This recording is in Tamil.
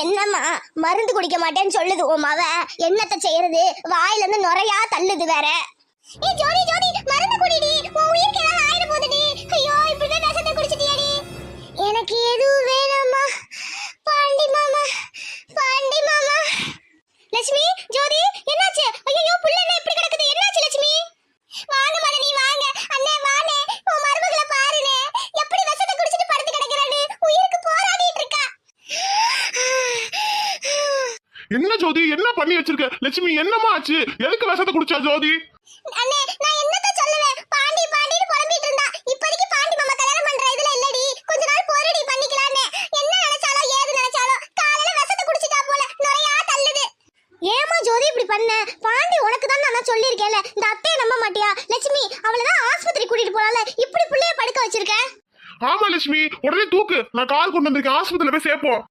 என்னம்மா மருந்து குடிக்க மாட்டேன்னு சொல்லுது உன் மவ. என்னத்த செய்யறது, வாயில இருந்து நுரையா தள்ளுது வேற. ஏ ஜோதி ஜோதி மருந்து குடிடி, உன் உயிருக்கு ஏதாவது ஆயிட போகுதுடி. ஐயோ இப்படிதான் விஷத்தை குடிச்சிட்டியாடி. எனக்கு எதுவும் வேணாம்மா. பாண்டி மாமா, பாண்டி மாமா. லட்சுமி, ஜோதி என்னாச்சு? ஐயோ புள்ள என்ன இப்படி கிடக்குது, என்னாச்சு லட்சுமி? வாங்க மதனி வாங்க. அண்ணே வானே, உன் மருமகளை பாருனே எப்படி விஷத்தை குடிச்சிட்டு படுத்து கிடக்குறானு. உயிருக்கு போராடிட்டு இருக்கா. என்ன ஜோதி, என்ன பண்ணி வச்சிருக்க? லட்சுமி என்னமா ஆச்சு? எதுக்கு விஷத்தை குடிச்சா ஜோதி? அண்ணே நான் என்னத்த சொல்லுவேன், பாண்டி பாண்டின்னு புலம்பிட்டு இருந்தா. இப்போதைக்கு பாண்டி மாமா கல்யாணம் பண்ற இதுல இல்லடி, கொஞ்ச நாள் பொறுடி பண்ணிக்கலான்னு. என்ன நினைச்சாலோ ஏது நினைச்சாலோ காலையில விஷத்தை குடிச்சிட்டா போல, நுரையா தள்ளுது. ஏமா ஜோதி இப்படி பண்ண? பாண்டி உனக்கு தான் நான் சொல்லியிருக்கேன்ல, இந்த அத்தையை நம்ப மாட்டியா? லட்சுமி அவளதான் ஆஸ்பத்திரி கூட்டிட்டு போலாம்ல, இப்படி புள்ளைய படுக்க வச்சிருக்க. ஆமா லட்சுமி, உடனே தூக்கு, நான் கார் கொண்டு வந்திருக்கேன், ஆஸ்பத்திரியில போய் சேர்ப்போம்.